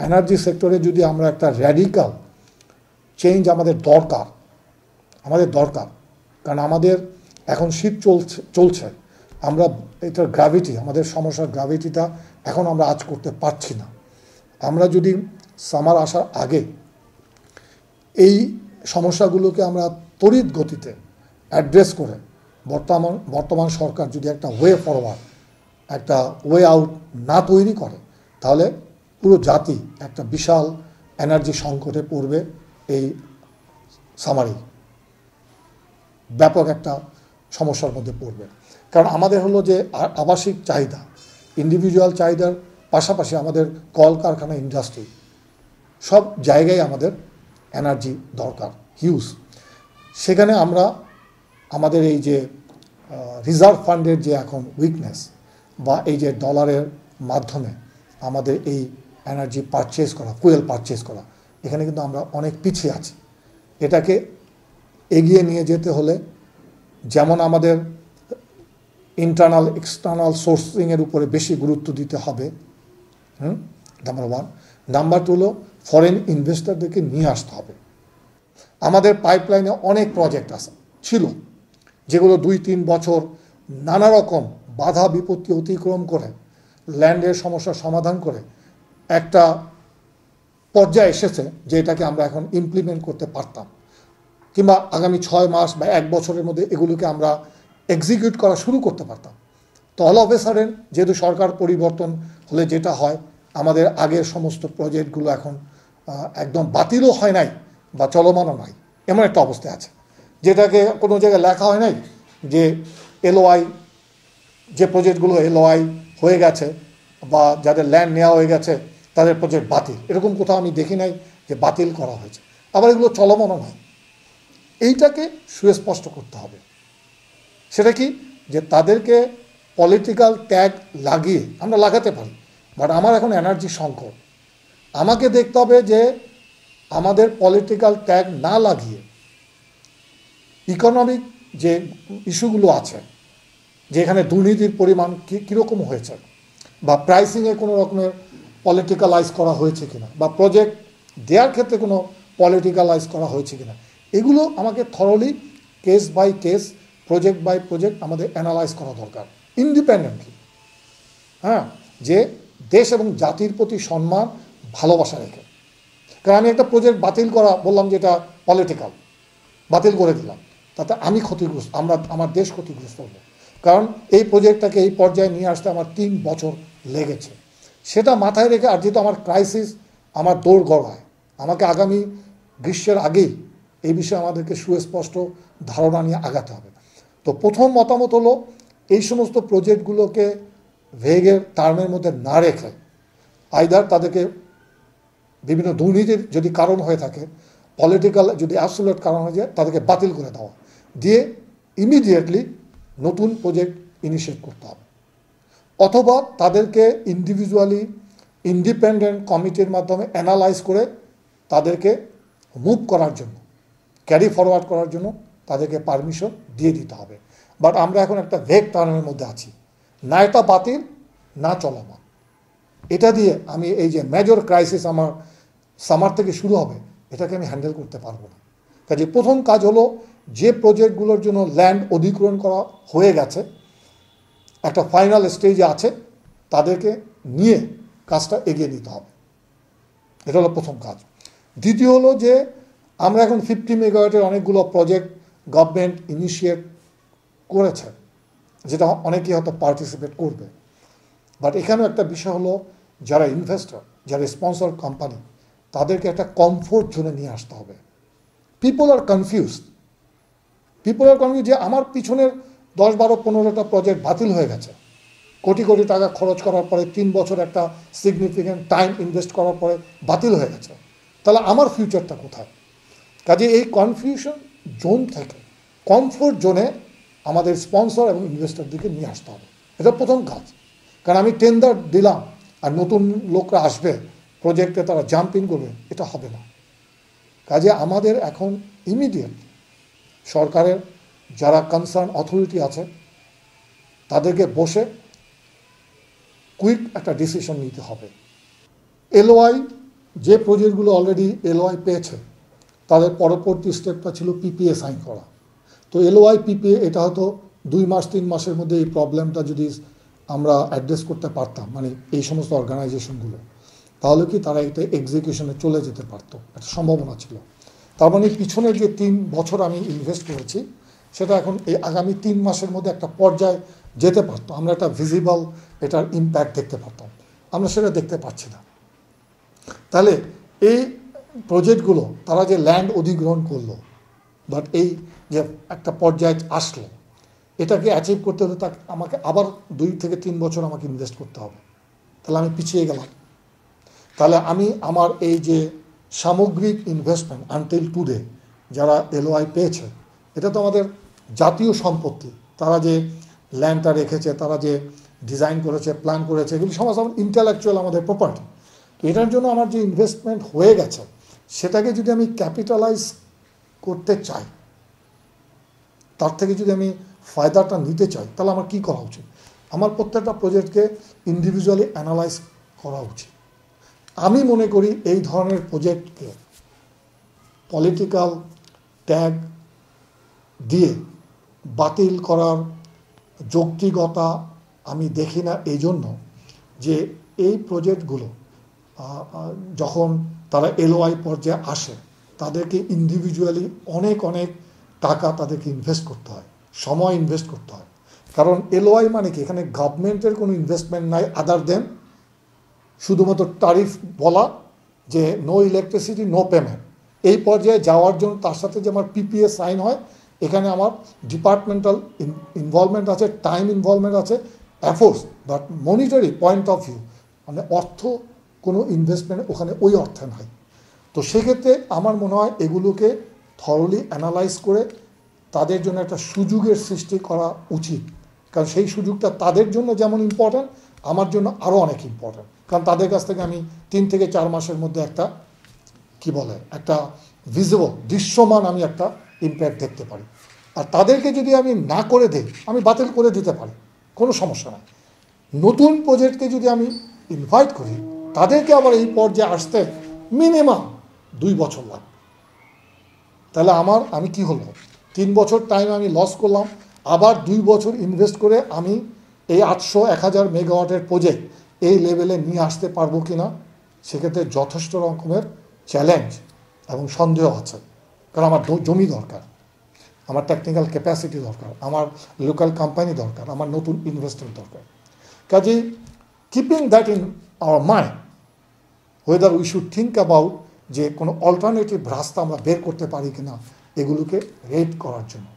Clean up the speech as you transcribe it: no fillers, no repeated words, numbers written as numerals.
Energy সেক্টরে যদি আমরা একটা র্যাডিক্যাল চেঞ্জ আমাদের দরকার, কারণ আমাদের এখন শীত চলছে, আমরা এটার গ্র্যাভিটি, আমাদের সমস্যার গ্র্যাভিটিটা এখন আমরা আজ করতে পারছি না। আমরা যদি সামার আসার আগে এই সমস্যাগুলোকে আমরা তড়িৎ গতিতে অ্যাড্রেস করে বর্তমান সরকার যদি একটা ওয়ে ফরওয়ার্ড, একটা ওয়ে আউট না তৈরি করে, তাহলে পুরো জাতি একটা বিশাল এনার্জি সংকটে পড়বে। এই সামারি ব্যাপক একটা সমস্যার মধ্যে পড়বে। কারণ আমাদের হলো যে আবাসিক চাহিদা, ইন্ডিভিজুয়াল চাহিদার পাশাপাশি আমাদের কলকারখানা, ইন্ডাস্ট্রি, সব জায়গায় আমাদের এনার্জি দরকার হিউজ। সেখানে আমরা আমাদের এই যে রিজার্ভ ফান্ডের যে এখন উইকনেস, বা এই যে ডলারের মাধ্যমে আমাদের এই এনার্জি পারচেজ করা, ফুয়েল পারচেজ করা, এখানে কিন্তু আমরা অনেক পিছিয়ে আছি। এটাকে এগিয়ে নিয়ে যেতে হলে যেমন আমাদের ইন্টারনাল এক্সটার্নাল সোর্সিংয়ের উপরে বেশি গুরুত্ব দিতে হবে, নাম্বার 1। নাম্বার 2 হলো ফরেন ইনভেস্টরদেরকে নিয়ে আসতে হবে। আমাদের পাইপলাইনে অনেক প্রজেক্ট ছিল যেগুলো 2-3 বছর নানা রকম বাধা বিপত্তি অতিক্রম করে, ল্যান্ডের সমস্যার সমাধান করে একটা পর্যায়ে এসেছে যে এটাকে আমরা এখন ইমপ্লিমেন্ট করতে পারতাম, কিংবা আগামী 6 মাস বা 1 বছরের মধ্যে এগুলোকে আমরা এক্সিকিউট করা শুরু করতে পারতাম। তো অল অফ এ সাডেন যেহেতু সরকার পরিবর্তন হলে যেটা হয়, আমাদের আগের সমস্ত প্রজেক্টগুলো এখন একদম বাতিলও হয় নাই বা চলমানও নাই, এমন একটা অবস্থায় আছে, যেটাকে কোনো জায়গায় লেখা হয় নাই যে এলওআই, যে প্রজেক্টগুলো এলওআই হয়ে গেছে বা যাদের ল্যান্ড নেওয়া হয়ে গেছে তাদের প্রজেক্ট বাতিল, এরকম কোথাও আমি দেখি নাই যে বাতিল করা হয়েছে। আবার এগুলো চলমানও নয়। এইটাকে সুস্পষ্ট করতে হবে। সেটা কি, যে তাদেরকে পলিটিক্যাল ট্যাগ লাগিয়ে আমরা লাগাতে পারি, বাট আমার এখন এনার্জি সংকট, আমাকে দেখতে হবে যে আমাদের পলিটিক্যাল ট্যাগ না লাগিয়ে ইকোনমিক যে ইস্যুগুলো আছে, যেখানে দুর্নীতির পরিমাণ কীরকম হয়েছে, বা প্রাইসিংয়ে কোনো রকমের পলিটিক্যালাইজ করা হয়েছে কিনা, বা প্রজেক্ট দেওয়ার ক্ষেত্রে কোনো পলিটিক্যালাইজ করা হয়েছে কিনা, এগুলো আমাকে thoroughly case by case, project by project আমাদের অ্যানালাইজ করা দরকার ইন্ডিপেন্ডেন্টলি। যে দেশ এবং জাতির প্রতি সম্মান, ভালোবাসা রেখে। কারণ আমি একটা প্রজেক্ট বাতিল করা বললাম যে এটা পলিটিক্যাল, বাতিল করে দিলাম, তাতে আমি ক্ষতিগ্রস্ত, আমার দেশ ক্ষতিগ্রস্ত হলো। কারণ এই প্রজেক্টটাকে এই পর্যায়ে নিয়ে আসতে আমার 3 বছর লেগেছে। সেটা মাথায় রেখে, আর যেহেতু আমার ক্রাইসিস, আমার দৌড় গড়ায়, আমাকে আগামী গ্রীষ্মের আগেই এই বিষয়ে আমাদেরকে সুস্পষ্ট ধারণা নিয়ে আগাতে হবে। তো প্রথম মতামত হলো এই সমস্ত প্রজেক্টগুলোকে ভেগের টার্মের মধ্যে না রেখে, আইদার তাদেরকে বিভিন্ন দুর্নীতির যদি কারণ হয়ে থাকে, পলিটিক্যাল যদি অ্যাবসোলিউট কারণ হয়ে যায়, তাদেরকে বাতিল করে দেওয়া, দিয়ে ইমিডিয়েটলি নতুন প্রজেক্ট ইনিশিয়েট করতে হবে। অথবা তাদেরকে ইন্ডিভিজুয়ালি ইন্ডিপেন্ডেন্ট কমিটির মাধ্যমে অ্যানালাইজ করে তাদেরকে মুভ করার জন্য, ক্যারি ফরওয়ার্ড করার জন্য তাদেরকে পারমিশন দিয়ে দিতে হবে। বাট আমরা এখন একটা ভেগ টার্মের মধ্যে আছি, না এটা বাতিল না চলমান। এটা দিয়ে আমি এই যে মেজর ক্রাইসিস আমার সামার থেকে শুরু হবে, এটাকে আমি হ্যান্ডেল করতে পারবো না। কাজে প্রথম কাজ হলো যে প্রজেক্টগুলোর জন্য ল্যান্ড অধিগ্রহণ করা হয়ে গেছে, একটা ফাইনাল স্টেজে আছে, তাদেরকে নিয়ে কাজটা এগিয়ে নিতে হবে। এটা হলো প্রথম কাজ। দ্বিতীয় হলো যে আমরা এখন 50 মেগাওয়াটের অনেকগুলো প্রজেক্ট গভর্নমেন্ট ইনিশিয়েট করেছে, যেটা অনেকেই হয়তো পার্টিসিপেট করবে। বাট এখানেও একটা বিষয় হলো, যারা ইনভেস্টর, যারা স্পন্সর কোম্পানি, তাদেরকে একটা কমফোর্ট জোনে নিয়ে আসতে হবে। পিপল আর কনফিউজড যে আমার পিছনের 10-12-15টা প্রজেক্ট বাতিল হয়ে গেছে, কোটি কোটি টাকা খরচ করার পরে, 3 বছর একটা সিগনিফিক্যান্ট টাইম ইনভেস্ট করার পরে বাতিল হয়ে গেছে, তাহলে আমার ফিউচারটা কোথায়? কাজে এই কনফিউশন জোন থেকে কমফোর্ট জোনে আমাদের স্পন্সর এবং ইনভেস্টরদেরকে নিয়ে আসতে হবে। এটা প্রথম কাজ। কারণ আমি টেন্ডার দিলাম আর নতুন লোকরা আসবে প্রজেক্টে, তারা জাম্প ইন করবে, এটা হবে না। কাজে আমাদের এখন ইমিডিয়েট সরকারের যারা কনসার্ন অথরিটি আছে, তাদেরকে বসে কুইক একটা ডিসিশন নিতে হবে। এলওআই যে প্রজেক্টগুলো অলরেডি এলওআই পেয়েছে তাদের পরবর্তী স্টেপটা ছিল পিপিএ সাইন করা। তো এলওআই পিপিএ এটা হয়তো 2 মাস 3 মাসের মধ্যে এই প্রবলেমটা যদি আমরা অ্যাড্রেস করতে পারতাম, মানে এই সমস্ত অর্গানাইজেশনগুলো, তাহলে কি তারা এটা এক্সিকিউশনে চলে যেতে পারতো, একটা সম্ভাবনা ছিল। তার মানে পিছনের যে 3 বছর আমি ইনভেস্ট করেছি সেটা এখন এই আগামী 3 মাসের মধ্যে একটা পর্যায়ে যেতে পারতো, আমরা একটা ভিজিবল এটার ইম্প্যাক্ট দেখতে পারতাম। আমরা সেটা দেখতে পাচ্ছি না। তাহলে এই প্রজেক্টগুলো তারা যে ল্যান্ড অধিগ্রহণ করলো, বাট এই যে একটা পর্যায়ে আসলো, এটাকে অ্যাচিভ করতে হলে তাকে আমাকে আবার 2 থেকে 3 বছর আমাকে ইনভেস্ট করতে হবে। তাহলে আমি পিছিয়ে গেলাম। তাহলে আমি আমার এই যে সামগ্রিক ইনভেস্টমেন্ট আনটিল টুডে যারা এলওআই পেয়েছে, এটা তো আমাদের জাতীয় সম্পত্তি। তারা যে ল্যান্ডটা রেখেছে, তারা যে ডিজাইন করেছে, প্ল্যান করেছে, এগুলি সমস্ত আমার ইন্টেলেকচুয়াল আমাদের প্রপার্টি। এটার জন্য আমার যে ইনভেস্টমেন্ট হয়ে গেছে সেটাকে যদি আমি ক্যাপিটালাইজ করতে চাই, তার থেকে যদি আমি ফায়দাটা নিতে চাই, তাহলে আমার কি করা উচিত? আমার প্রত্যেকটা প্রজেক্টকে ইন্ডিভিজুয়ালি অ্যানালাইজ করা উচিত। আমি মনে করি এই ধরনের প্রজেক্টকে পলিটিক্যাল ট্যাগ দিয়ে বাতিল করার যৌক্তিকতা আমি দেখি না, এই জন্য যে এই প্রজেক্টগুলো যখন তারা এলওআই পর্যায়ে আসে তাদেরকে ইন্ডিভিজুয়ালি অনেক অনেক টাকা তাদেরকে ইনভেস্ট করতে হয়, সময় ইনভেস্ট করতে হয়। কারণ এলওআই মানে কি, এখানে গভর্নমেন্টের কোনো ইনভেস্টমেন্ট নাই আদার দেন শুধুমাত্র ট্যারিফ বলা যে নো ইলেকট্রিসিটি নো পেমেন্ট। এই পর্যায়ে যাওয়ার জন্য তার সাথে যে আমার পিপিএ সাইন হয়, এখানে আমার ডিপার্টমেন্টাল ইনভলভমেন্ট আছে, টাইম ইনভলভমেন্ট আছে, efforts, but monetary point of view মানে অর্থ কোনো ইনভেস্টমেন্ট ওখানে ওই অর্থে নাই। তো সেক্ষেত্রে আমার মনে হয় এগুলোকে থরলি অ্যানালাইজ করে তাদের জন্য একটা সুযোগের সৃষ্টি করা উচিত। কারণ সেই সুযোগটা তাদের জন্য যেমন ইম্পর্ট্যান্ট, আমার জন্য আরও অনেক ইম্পর্ট্যান্ট। কারণ তাদের কাছ থেকে আমি 3 থেকে 4 মাসের মধ্যে একটা একটা ভিজিবল দৃশ্যমান আমি একটা ইম্প্যাক্ট দেখতে পারি। আর তাদেরকে যদি আমি না করে দিই, আমি বাতিল করে দিতে পারি, কোনো সমস্যা নাই। নতুন প্রজেক্টকে যদি আমি ইনভাইট করি, তাদেরকে আবার এই পর্যায়ে আসতে মিনিমাম 2 বছর লাগবে। তাহলে আমি কি হলো, 3 বছর টাইম আমি লস করলাম, আবার 2 বছর ইনভেস্ট করে আমি এই 800-1000 মেগাওয়াটের প্রজেক্ট এই লেভেলে নিয়ে আসতে পারবো কি না, সেক্ষেত্রে যথেষ্ট রকমের চ্যালেঞ্জ এবং সন্দেহ আছে। কারণ আমার জমি দরকার, আমার টেকনিক্যাল ক্যাপাসিটি দরকার, আমার লোকাল কোম্পানি দরকার, আমার নতুন ইনভেস্টর দরকার। কাজেই keeping that in our mind, weather we should think about যে কোনো অল্টারনেটিভ রাস্তা আমরা বের করতে পারি কিনা এগুলোকে রেড করার জন্য।